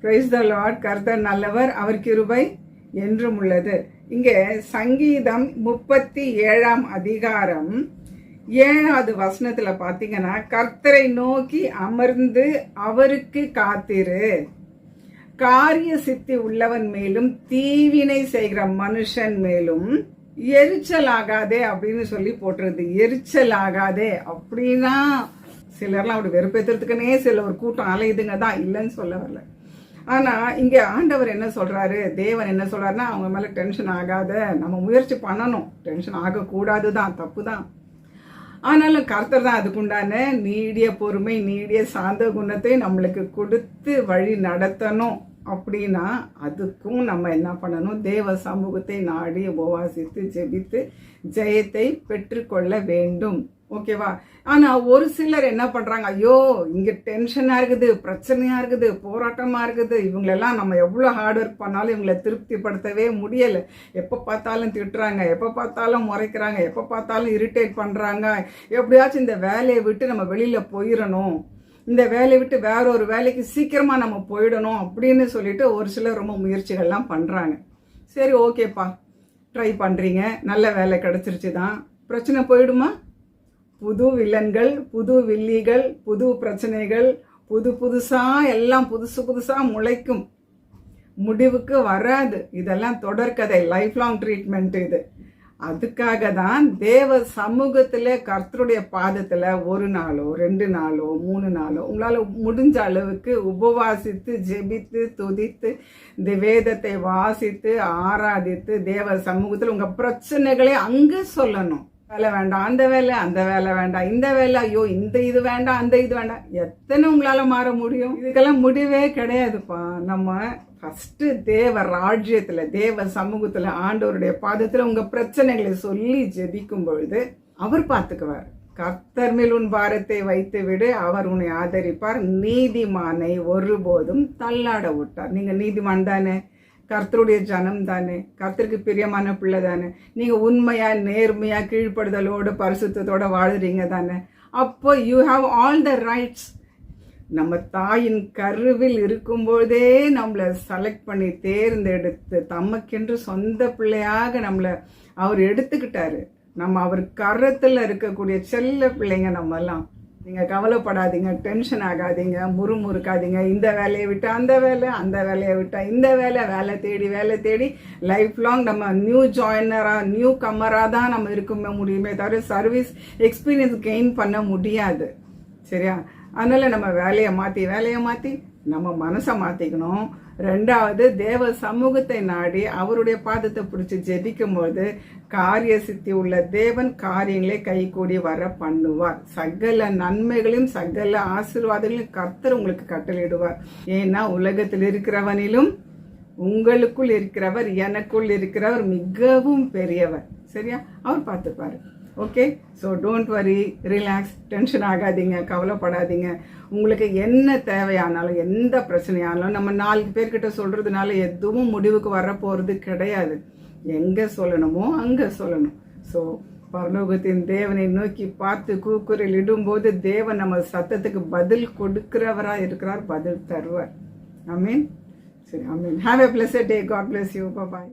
Praise the Lord. கர்த்தர் நல்லவர், அவர் கிருபை என்றும் உள்ளது. இங்கே சங்கீதம் 37 அதிகாரம் 7வது வசனத்துல பாத்தீங்கன்னா, கர்த்தரை நோக்கி அமர்ந்து அவருக்கு காத்திரு, காரிய சித்தி உள்ளவன் மேலும் தீவினை செய்கிற மனுஷன் மேலும் எரிச்சல் ஆகாதே அப்படின்னு சொல்லி போட்டுருது. எரிச்சல் ஆகாதே அப்படின்னா சிலர்லாம் அப்படி வெறுப்பேற்றுறதுக்குன்னே சில ஒரு கூட்டம் அலையுதுங்க தான், இல்லைன்னு சொல்ல வரல. ஆனா இங்க ஆண்டவர் என்ன சொல்றாரு, தேவன் என்ன சொல்றாருன்னா, அவங்க மேல டென்ஷன் ஆகாத, நம்ம முயற்சி பண்ணணும், டென்ஷன் ஆகக்கூடாதுதான், தப்பு தான். ஆனாலும் கர்த்தர் தான் அதுக்குண்டான நீடிய பொறுமை, நீடிய சாந்த குணத்தை நம்மளுக்கு கொடுத்து வழி நடத்தணும். அப்படின்னா அதுக்கும் நம்ம என்ன பண்ணணும், தேவ சமூகத்தை நாடி உபவாசித்து ஜெபித்து ஜெயத்தை பெற்றுக்கொள்ள வேண்டும். ஓகேவா? ஆனா ஒரு சிலர் என்ன பண்றாங்க, ஐயோ இங்க டென்ஷனா இருக்குது, பிரச்சனையா இருக்குது, போராட்டமா இருக்குது, இவங்களெல்லாம் நம்ம எவ்வளவு ஹார்ட் ஒர்க் பண்ணாலும் இவங்களை திருப்திப்படுத்தவே முடியல. எப்ப பார்த்தாலும் திட்டுறாங்க, எப்ப பார்த்தாலும் முறைக்கிறாங்க, எப்ப பார்த்தாலும் இரிட்டேட் பண்றாங்க, எப்படியாச்சும் இந்த வேலையை விட்டு நம்ம வெளியில போயிடணும், இந்த வேலையை விட்டு வேற ஒரு வேலைக்கு சீக்கிரமா நம்ம போயிடணும் அப்படின்னு சொல்லிட்டு ஒரு சிலர் ரொம்ப முயற்சிகள்லாம் பண்றாங்க. சரி, ஓகேப்பா, ட்ரை பண்றீங்க, நல்ல வேலை கிடைச்சிருச்சு தான், பிரச்சனை போயிடுமா? புது வில்லன்கள், புது வில்லிகள், புது பிரச்சனைகள், புதுசா எல்லாம் புதுசா முளைக்கும், முடிவுக்கு வராது. இதெல்லாம் தொடர்கதை, லைஃப் லாங் ட்ரீட்மெண்ட் இது. அதுக்காக தான் தேவ சமூகத்துல கர்த்தருடைய பாதத்துல 1 நாளோ 2 நாளோ 3 நாளோ உங்களால முடிஞ்ச அளவுக்கு உபவாசித்து ஜெபித்து துதித்து இந்த வேதத்தை வாசித்து ஆராதித்து தேவ சமூகத்துல உங்க பிரச்சனைகளை அங்க சொல்லணும். வேலை வேண்டாம், அந்த வேலை, அந்த வேலை வேண்டாம், இந்த வேலை, ஐயோ இந்த இது வேண்டாம், அந்த இது வேண்டாம். எத்தனை உங்களால மாற முடியும்? இதுக்கெல்லாம் முடிவே கிடையாதுப்பா. நம்ம ஃபர்ஸ்ட் தேவ ராஜ்யத்துல, தேவ சமூகத்துல, ஆண்டவருடைய பாதத்துல உங்க பிரச்சனைகளை சொல்லி ஜெபிக்கும் பொழுது அவர் பார்த்துக்குவார். கர்த்தர் மேல் உன் பாரத்தை வைத்து விடு, அவர் உன்னை ஆதரிப்பார், நீதிமானை ஒருபோதும் தள்ளாட விட்டார். நீங்க நீதிமான் தானே, கர்த்தருடைய ஜனம் தானே, கர்த்தருக்கு பிரியமான பிள்ளை தானே, நீங்க உண்மையா நேர்மையா கீழ்ப்படுதலோட பரிசுத்தத்தோட வாழுறீங்க தானே, அப்போ you have all the rights. நம்ம தாயின் கருவில் இருக்கும்போதே நம்மளை செலக்ட் பண்ணி தேர்ந்தெடுத்து தமக்கென்று சொந்த பிள்ளையாக நம்மளை அவர் எடுத்துக்கிட்டாரு. நம்ம அவர் கரத்துல இருக்கக்கூடிய செல்ல பிள்ளைங்க நம்ம எல்லாம். நீங்க கவலைப்படாதீங்க, டென்ஷன் ஆகாதீங்க, முறுமுறுக்காதீங்க. இந்த வேலையை விட்டு அந்த வேலை, அந்த வேலையை விட்டா இந்த வேலை, வேலை தேடி லைஃப் லாங் நம்ம நியூ ஜாயினரா நியூ கம்மரா தான் நம்ம இருக்க முடியுமே தவிர சர்வீஸ் எக்ஸ்பீரியன்ஸ் கெயின் பண்ண முடியாது. சரியா? அதனால நம்ம வேலையை மாத்தி நம்ம மனசை மாத்திக்கணும். 2வது தேவ சமூகத்தை நாடி அவருடைய பாதத்தை பிடிச்சி ஜெபிக்கும் போது காரிய சித்தி உள்ள தேவன் காரியங்களை கைகூடி வர பண்ணுவார். சகல நன்மைகளையும் சகல ஆசீர்வாதங்களையும் கர்த்தர் உங்களுக்கு கட்டளையிடுவார். ஏன்னா உலகத்தில் இருக்கிறவனிலும் உங்களுக்குள் இருக்கிறவர், எனக்குள் இருக்கிறவர் மிகவும் பெரியவர். சரியா? அவர் பார்த்துப்பாரு. Okay, so don't worry, relax, tension ஆகாதீங்க, கவலைப்படாதீங்க. உங்களுக்கு என்ன தேவையானாலும் எந்த பிரச்சனையானாலும் நம்ம 4 பேர்கிட்ட சொல்றதுனால எதுவும் முடிவுக்கு வர போறது கிடையாது. எங்க சொல்லணுமோ அங்க சொல்லணும். ஸோ பரலோகத்தின் தேவனை நோக்கி பார்த்து கூக்குரல் இடும்போது தேவன் நம்ம சத்தத்துக்கு பதில் கொடுக்கிறவரா இருக்கிறார், பதில் தருவார். ஆமீன். சரி, ஆமீன். Have a blessed day. God bless you. By.